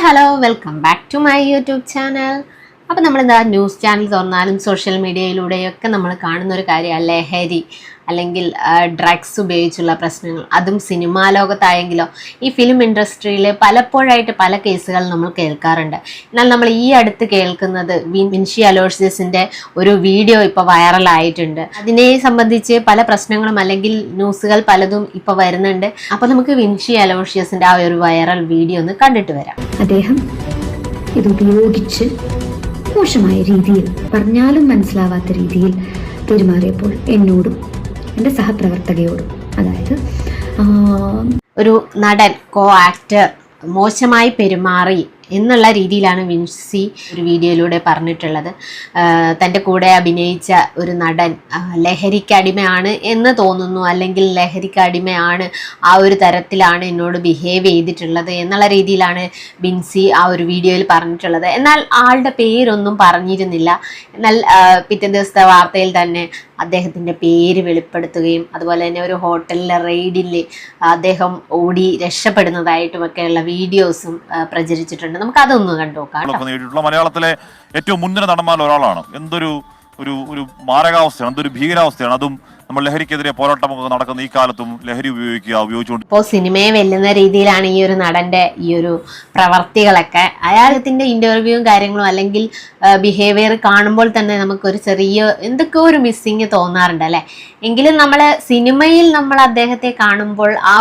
Hello welcome back to my YouTube channel. അപ്പോൾ നമ്മളെന്താ news channel തുറന്നാലും സോഷ്യൽ മീഡിയയിലൂടെയൊക്കെ നമ്മൾ കാണുന്ന ഒരു കാര്യമാണ് ലഹരി അല്ലെങ്കിൽ ഡ്രഗ്സ് ഉപയോഗിച്ചുള്ള പ്രശ്നങ്ങൾ. അതും സിനിമാ ലോകത്തായെങ്കിലോ ഈ ഫിലിം ഇൻഡസ്ട്രിയിൽ പലപ്പോഴായിട്ട് പല കേസുകൾ നമ്മൾ കേൾക്കാറുണ്ട്. എന്നാൽ നമ്മൾ ഈ അടുത്ത് കേൾക്കുന്നത് വിൻസി അലോഷ്യസിൻ്റെ ഒരു വീഡിയോ ഇപ്പോൾ വൈറലായിട്ടുണ്ട്. അതിനെ സംബന്ധിച്ച് പല പ്രശ്നങ്ങളും അല്ലെങ്കിൽ ന്യൂസുകൾ പലതും ഇപ്പോൾ വരുന്നുണ്ട്. അപ്പോൾ നമുക്ക് വിൻസി അലോഷ്യസിൻ്റെ ആ ഒരു വൈറൽ വീഡിയോ ഒന്ന് കണ്ടിട്ട് വരാം. അദ്ദേഹം ഇത് ഉപയോഗിച്ച് മോശമായ രീതിയിൽ, പറഞ്ഞാലും മനസ്സിലാവാത്ത രീതിയിൽ പെരുമാറിയപ്പോൾ എന്നോടും എൻ്റെ സഹപ്രവർത്തകയോടും, അതായത് ഒരു നടൻ കോ ആക്ടർ മോശമായി പെരുമാറി എന്നുള്ള രീതിയിലാണ് വിൻസി ഒരു വീഡിയോയിലൂടെ പറഞ്ഞിട്ടുള്ളത്. തൻ്റെ കൂടെ അഭിനയിച്ച ഒരു നടൻ ലഹരിക്കടിമയാണ് എന്ന് തോന്നുന്നു, അല്ലെങ്കിൽ ലഹരിക്കടിമയാണ്, ആ ഒരു തരത്തിലാണ് എന്നോട് ബിഹേവ് ചെയ്തിട്ടുള്ളത് എന്നുള്ള രീതിയിലാണ് വിൻസി ആ ഒരു വീഡിയോയിൽ പറഞ്ഞിട്ടുള്ളത്. എന്നാൽ ആളുടെ പേരൊന്നും പറഞ്ഞിരുന്നില്ല. എന്നാൽ പിറ്റേ ദിവസത്തെ വാർത്തയിൽ തന്നെ അദ്ദേഹത്തിൻ്റെ പേര് വെളിപ്പെടുത്തുകയും അതുപോലെ തന്നെ ഒരു ഹോട്ടലിലെ റെയ്ഡിൽ അദ്ദേഹം ഓടി രക്ഷപ്പെടുന്നതായിട്ടുമൊക്കെയുള്ള വീഡിയോസും പ്രചരിച്ചിട്ടുണ്ട്. നമുക്ക് അതൊന്ന് കണ്ടുനോക്കാം. മലയാളത്തിലെ ഏറ്റവും മുൻനിര നടന്മാരിൽ ഒരാളാണ്. എന്തൊരു ഒരു മാരകാവസ്ഥയാണ്, എന്തൊരു ഭീകരാവസ്ഥയാണ്. അതും നമ്മൾ ലഹരിക്കെതിരെ പോരാട്ടമൊക്കെ നടക്കുന്ന ഈ കാലത്തും ലഹരി ഉപയോഗിച്ചുകൊണ്ട് ഇപ്പോൾ സിനിമയെ വെല്ലുന്ന രീതിയിലാണ് ഈ ഒരു നടന്റെ ഈ ഒരു പ്രവർത്തികളൊക്കെ. അയാളത്തിന്റെ ഇന്റർവ്യൂവും കാര്യങ്ങളും അല്ലെങ്കിൽ ബിഹേവിയർ കാണുമ്പോൾ തന്നെ നമുക്കൊരു ചെറിയ എന്തൊക്കെയോ ഒരു മിസ്സിങ് തോന്നാറുണ്ട് അല്ലെ. എങ്കിലും നമ്മളെ സിനിമയിൽ നമ്മൾ അദ്ദേഹത്തെ കാണുമ്പോൾ ആ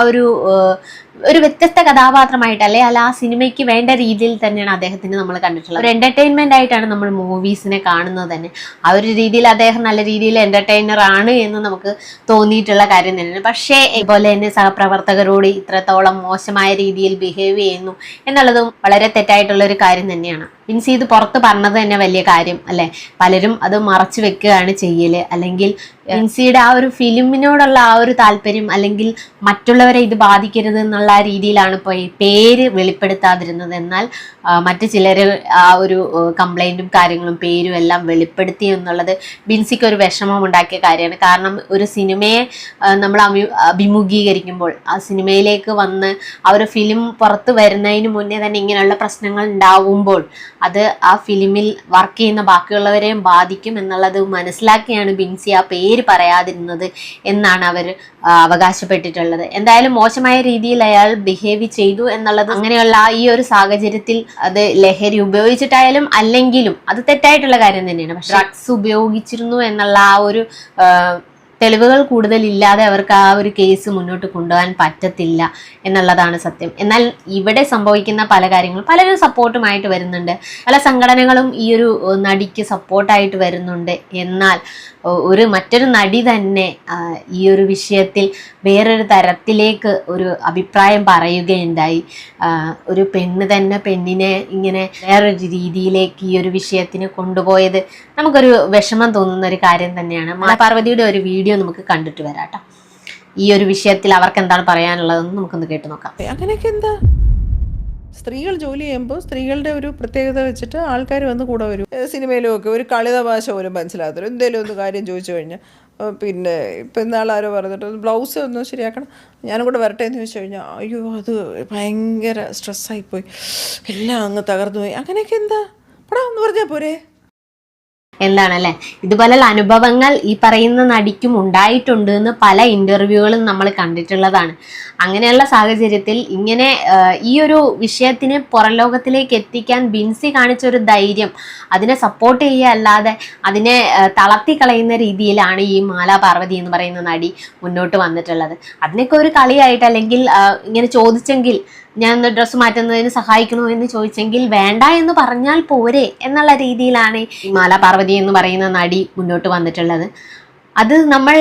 ഒരു വ്യത്യസ്ത കഥാപാത്രമായിട്ട് അല്ല ആ സിനിമയ്ക്ക് വേണ്ട രീതിയിൽ തന്നെയാണ് അദ്ദേഹത്തിന് നമ്മൾ കണ്ടിട്ടുള്ളത്. ഒരു എന്റർടൈൻമെന്റ് ആയിട്ടാണ് നമ്മൾ മൂവീസിനെ കാണുന്നത് തന്നെ. ആ ഒരു രീതിയിൽ അദ്ദേഹം നല്ല രീതിയിൽ എന്റർടൈനർ ആണ് എന്ന് നമുക്ക് തോന്നിയിട്ടുള്ള കാര്യം തന്നെയാണ്. പക്ഷേ ഇതുപോലെ തന്നെ സഹപ്രവർത്തകരോട് ഇത്രത്തോളം മോശമായ രീതിയിൽ ബിഹേവ് ചെയ്യുന്നു എന്നുള്ളതും വളരെ തെറ്റായിട്ടുള്ള ഒരു കാര്യം തന്നെയാണ്. വിൻസി ഇത് പുറത്ത് പറഞ്ഞത് തന്നെ വലിയ കാര്യം അല്ലെ. പലരും അത് മറച്ചു വെക്കുകയാണ് ചെയ്യല്. അല്ലെങ്കിൽ വിൻസിയുടെ ആ ഒരു ഫിലിമിനോടുള്ള ആ ഒരു താല്പര്യം അല്ലെങ്കിൽ മറ്റുള്ളവരെ ഇത് ബാധിക്കരുത് എന്നുള്ള രീതിയിലാണ് ഇപ്പോൾ ഈ പേര് വെളിപ്പെടുത്താതിരുന്നത്. എന്നാൽ മറ്റു ചിലർ ആ ഒരു കംപ്ലൈന്റും കാര്യങ്ങളും പേരും എല്ലാം വെളിപ്പെടുത്തി എന്നുള്ളത് വിൻസിക്ക് ഒരു വിഷമം ഉണ്ടാക്കിയ കാര്യമാണ്. കാരണം ഒരു സിനിമയെ നമ്മൾ അഭിമുഖീകരിക്കുമ്പോൾ ആ സിനിമയിലേക്ക് വന്ന് ആ ഒരു ഫിലിം പുറത്ത് വരുന്നതിന് മുന്നേ തന്നെ ഇങ്ങനെയുള്ള പ്രശ്നങ്ങൾ ഉണ്ടാവുമ്പോൾ അത് ആ ഫിലിമിൽ വർക്ക് ചെയ്യുന്ന ബാക്കിയുള്ളവരെയും ബാധിക്കും എന്നുള്ളത് മനസ്സിലാക്കിയാണ് ബിൻസി ആ പേര് പറയാതിരുന്നത് എന്നാണ് അവർ അവകാശപ്പെട്ടിട്ടുള്ളത്. എന്തായാലും മോശമായ രീതിയിൽ അയാൾ ബിഹേവ് ചെയ്തു എന്നുള്ളത്, അങ്ങനെയുള്ള ഈ ഒരു സാഹചര്യത്തിൽ അത് ലഹരി ഉപയോഗിച്ചിട്ടായാലും അല്ലെങ്കിലും അത് തെറ്റായിട്ടുള്ള കാര്യം തന്നെയാണ്. പക്ഷെ ഡ്രഗ്സ് ഉപയോഗിച്ചിരുന്നു എന്നുള്ള ആ ഒരു തെളിവുകൾ കൂടുതലില്ലാതെ അവർക്ക് ആ ഒരു കേസ് മുന്നോട്ട് കൊണ്ടുപോകാൻ പറ്റത്തില്ല എന്നുള്ളതാണ് സത്യം. എന്നാൽ ഇവിടെ സംഭവിക്കുന്ന പല കാര്യങ്ങളും പലരും സപ്പോർട്ടുമായിട്ട് വരുന്നുണ്ട്. പല സംഘടനകളും ഈ ഒരു നടിക്ക് സപ്പോർട്ടായിട്ട് വരുന്നുണ്ട്. എന്നാൽ മറ്റൊരു നടി തന്നെ ഈ ഒരു വിഷയത്തിൽ വേറൊരു തരത്തിലേക്ക് ഒരു അഭിപ്രായം പറയുകയുണ്ടായി. ഒരു പെണ്ണ് തന്നെ പെണ്ണിനെ ഇങ്ങനെ വേറൊരു രീതിയിലേക്ക് ഈ ഒരു വിഷയത്തിന് കൊണ്ടുപോയത് നമുക്കൊരു വിഷമം തോന്നുന്ന ഒരു കാര്യം തന്നെയാണ്. മാലാപാർവതിയുടെ ഒരു വീഡിയോ നമുക്ക് കണ്ടിട്ട് വരാട്ടോ. ഈ ഒരു വിഷയത്തിൽ അവർക്ക് എന്താണ് പറയാനുള്ളതെന്ന് നമുക്കൊന്ന് കേട്ടു നോക്കാം. അങ്ങനെയൊക്കെ എന്താ, സ്ത്രീകൾ ജോലി ചെയ്യുമ്പോൾ സ്ത്രീകളുടെ ഒരു പ്രത്യേകത വെച്ചിട്ട് ആൾക്കാർ വന്ന് കൂടെ വരും. സിനിമയിലും ഒക്കെ ഒരു കളിത ഭാഷ പോലും മനസ്സിലാകത്തില്ല. എന്തെങ്കിലും ഒന്ന് കാര്യം ചോദിച്ചു കഴിഞ്ഞാൽ, പിന്നെ ഇപ്പം ഇന്നാളാരോ പറഞ്ഞിട്ട് ബ്ലൗസ് ഒന്ന് ശരിയാക്കണം, ഞാനും കൂടെ വരട്ടെ എന്ന് ചോദിച്ചു കഴിഞ്ഞാൽ അയ്യോ അത് ഭയങ്കര സ്ട്രെസ്സായിപ്പോയി, എല്ലാം അങ്ങ് തകർന്നു പോയി. അങ്ങനെയൊക്കെ എന്താ പടാ എന്ന് പറഞ്ഞാൽ പോരെ. എന്താണല്ലേ, ഇതുപോലുള്ള അനുഭവങ്ങൾ ഈ പറയുന്ന നടിക്കും ഉണ്ടായിട്ടുണ്ട് എന്ന് പല ഇന്റർവ്യൂകളും നമ്മൾ കണ്ടിട്ടുള്ളതാണ്. അങ്ങനെയുള്ള സാഹചര്യത്തിൽ ഇങ്ങനെ ഈ ഒരു വിഷയത്തിനെ പുറം ലോകത്തിലേക്ക് എത്തിക്കാൻ ബിൻസി കാണിച്ച ഒരു ധൈര്യം, അതിനെ സപ്പോർട്ട് ചെയ്യുക അല്ലാതെ അതിനെ തളർത്തിക്കളയുന്ന രീതിയിലാണ് ഈ മാലാപാർവതി എന്ന് പറയുന്ന നടി മുന്നോട്ട് വന്നിട്ടുള്ളത്. അതിനൊക്കെ ഒരു കളിയായിട്ട് അല്ലെങ്കിൽ ഇങ്ങനെ ചോദിച്ചെങ്കിൽ ഞാൻ ഡ്രസ്സ് മാറ്റുന്നതിന് സഹായിക്കണോ എന്ന് ചോദിച്ചെങ്കിൽ വേണ്ട എന്ന് പറഞ്ഞാൽ പോരെ എന്നുള്ള രീതിയിലാണ് ഈ മാലാപാർവതി എന്ന് പറയുന്ന നടി മുന്നോട്ട് വന്നിട്ടുള്ളത്. അത് നമ്മൾ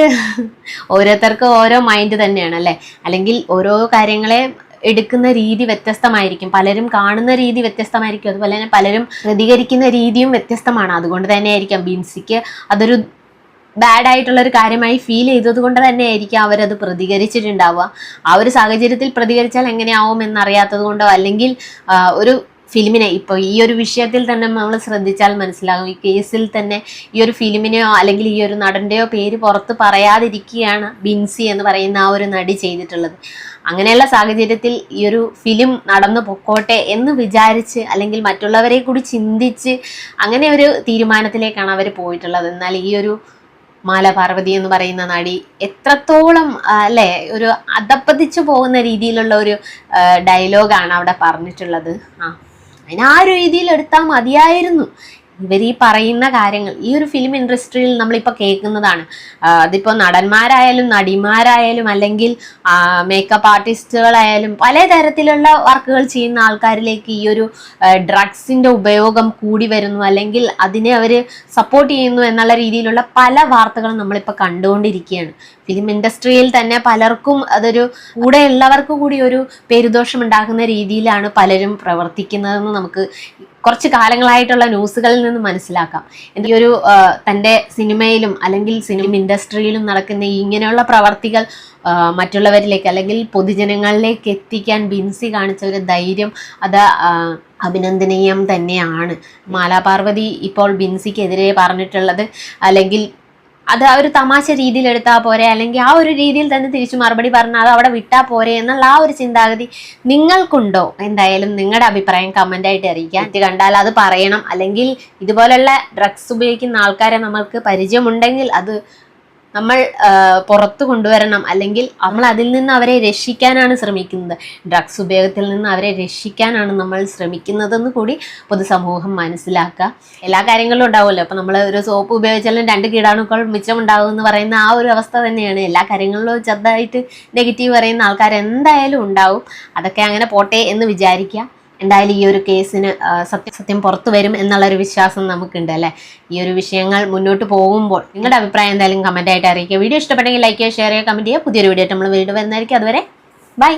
ഓരോരുത്തർക്കും ഓരോ മൈൻഡ് തന്നെയാണ് അല്ലേ. അല്ലെങ്കിൽ ഓരോ കാര്യങ്ങളെ എടുക്കുന്ന രീതി വ്യത്യസ്തമായിരിക്കും, പലരും കാണുന്ന രീതി വ്യത്യസ്തമായിരിക്കും, അതുപോലെ തന്നെ പലരും പ്രതികരിക്കുന്ന രീതിയും വ്യത്യസ്തമാണ്. അതുകൊണ്ട് തന്നെ ആയിരിക്കാം ബിൻസിക്ക് അതൊരു ബാഡ് ആയിട്ടുള്ള ഒരു കാര്യമായി ഫീൽ ചെയ്തത് കൊണ്ട് തന്നെ ആയിരിക്കും അവരത് പ്രതികരിച്ചിട്ടുണ്ടാവുക. ആ ഒരു സാഹചര്യത്തിൽ പ്രതികരിച്ചാൽ എങ്ങനെയാവും എന്നറിയാത്തത് കൊണ്ടോ അല്ലെങ്കിൽ ഒരു ഫിലിമിനെ ഇപ്പോൾ ഈ ഒരു വിഷയത്തിൽ തന്നെ നമ്മൾ ശ്രദ്ധിച്ചാൽ മനസ്സിലാകും, ഈ കേസിൽ തന്നെ ഈ ഒരു ഫിലിമിനെയോ അല്ലെങ്കിൽ ഈ ഒരു നടൻ്റെയോ പേര് പുറത്ത് പറയാതിരിക്കുകയാണ് ബിൻസി എന്ന് പറയുന്ന ആ ഒരു നടി ചെയ്തിട്ടുള്ളത്. അങ്ങനെയുള്ള സാഹചര്യത്തിൽ ഈ ഒരു ഫിലിം നടന്നു പൊക്കോട്ടെ എന്ന് വിചാരിച്ച് അല്ലെങ്കിൽ മറ്റുള്ളവരെ കൂടി ചിന്തിച്ച് അങ്ങനെ ഒരു തീരുമാനത്തിലേക്കാണ് അവർ പോയിട്ടുള്ളത്. എന്നാൽ ഈ ഒരു മാല പാർവതി എന്ന് പറയുന്ന നടി എത്രത്തോളം അല്ലേ ഒരു അധപ്പതിച്ചു പോകുന്ന രീതിയിലുള്ള ഒരു ഡയലോഗാണ് അവിടെ പറഞ്ഞിട്ടുള്ളത്. അതിന് ആ ഒരു രീതിയിൽ എടുത്താൽ മതിയായിരുന്നു. ഇവർ ഈ പറയുന്ന കാര്യങ്ങൾ ഈ ഒരു ഫിലിം ഇൻഡസ്ട്രിയിൽ നമ്മളിപ്പോൾ കേൾക്കുന്നതാണ്. അതിപ്പോൾ നടന്മാരായാലും നടിമാരായാലും അല്ലെങ്കിൽ മേക്കപ്പ് ആർട്ടിസ്റ്റുകളായാലും പലതരത്തിലുള്ള വർക്കുകൾ ചെയ്യുന്ന ആൾക്കാരിലേക്ക് ഈ ഒരു ഡ്രഗ്സിൻ്റെ ഉപയോഗം കൂടി വരുന്നു, അല്ലെങ്കിൽ അതിനെ അവർ സപ്പോർട്ട് ചെയ്യുന്നു എന്നുള്ള രീതിയിലുള്ള പല വാർത്തകളും നമ്മളിപ്പോൾ കണ്ടുകൊണ്ടിരിക്കുകയാണ്. ഫിലിം ഇൻഡസ്ട്രിയിൽ തന്നെ പലർക്കും അതൊരു കൂടെയുള്ളവർക്ക് കൂടി ഒരു പേരുദോഷം ഉണ്ടാക്കുന്ന രീതിയിലാണ് പലരും പ്രവർത്തിക്കുന്നതെന്ന് നമുക്ക് കുറച്ച് കാലങ്ങളായിട്ടുള്ള ന്യൂസുകളിൽ നിന്ന് മനസ്സിലാക്കാം. ഈ ഒരു തൻ്റെ സിനിമയിലും അല്ലെങ്കിൽ സിനിമ ഇൻഡസ്ട്രിയിലും നടക്കുന്ന ഇങ്ങനെയുള്ള പ്രവർത്തികൾ മറ്റുള്ളവരിലേക്ക് അല്ലെങ്കിൽ പൊതുജനങ്ങളിലേക്ക് എത്തിക്കാൻ ബിൻസി കാണിച്ച ഒരു ധൈര്യം അത് അഭിനന്ദനീയം തന്നെയാണ്. മാലാപാർവതി ഇപ്പോൾ ബിൻസിക്കെതിരെ പറഞ്ഞിട്ടുള്ളത് അല്ലെങ്കിൽ അത് ആ ഒരു തമാശ രീതിയിൽ എടുത്താൽ പോരെ, അല്ലെങ്കിൽ ആ ഒരു രീതിയിൽ തന്നെ തിരിച്ചു മറുപടി പറഞ്ഞാൽ അത് അവിടെ വിട്ടാൽ പോരെ എന്നുള്ള ആ ഒരു ചിന്താഗതി നിങ്ങൾക്കുണ്ടോ? എന്തായാലും നിങ്ങളുടെ അഭിപ്രായം കമൻ്റായിട്ട് അറിയിക്കുക. ഇത് കണ്ടാൽ അത് പറയണം, അല്ലെങ്കിൽ ഇതുപോലുള്ള ഡ്രഗ്സ് ഉപയോഗിക്കുന്ന ആൾക്കാരെ നമ്മൾക്ക് പരിചയമുണ്ടെങ്കിൽ അത് നമ്മൾ പുറത്തു കൊണ്ടുവരണം, അല്ലെങ്കിൽ നമ്മൾ അതിൽ നിന്ന് അവരെ രക്ഷിക്കാനാണ് ശ്രമിക്കുന്നത്. ഡ്രഗ്സ് ഉപയോഗത്തിൽ നിന്ന് അവരെ രക്ഷിക്കാനാണ് നമ്മൾ ശ്രമിക്കുന്നതെന്ന് കൂടി പൊതുസമൂഹം മനസ്സിലാക്കുക. എല്ലാ കാര്യങ്ങളിലും ഉണ്ടാവുമല്ലോ. അപ്പോൾ നമ്മൾ ഒരു സോപ്പ് ഉപയോഗിച്ചാലും 2 കീടാണുക്കൾ മിച്ചമുണ്ടാകും എന്ന് പറയുന്ന ആ ഒരു അവസ്ഥ തന്നെയാണ്. എല്ലാ കാര്യങ്ങളിലും ചെറുതായിട്ട് നെഗറ്റീവ് പറയുന്ന ആൾക്കാർ എന്തായാലും ഉണ്ടാവും. അതൊക്കെ അങ്ങനെ പോട്ടെ എന്ന് വിചാരിക്കുക. എന്തായാലും ഈ ഒരു കേസിന് സത്യം പുറത്തു വരും എന്നുള്ളൊരു വിശ്വാസം നമുക്കുണ്ട് അല്ലേ. ഈ ഒരു വിഷയങ്ങൾ മുന്നോട്ട് പോകുമ്പോൾ നിങ്ങളുടെ അഭിപ്രായം എന്തായാലും കമൻ്റായിട്ട് അറിയിക്കുക. വീഡിയോ ഇഷ്ടപ്പെട്ടെങ്കിൽ ലൈക്ക് ചെയ്യുക, ഷെയർ ചെയ്യുക, കമൻറ്റ് ചെയ്യുക. പുതിയൊരു വീഡിയോ ആയിട്ട് നമ്മൾ വീണ്ടും വരുന്നതായിരിക്കും. അതുവരെ ബൈ.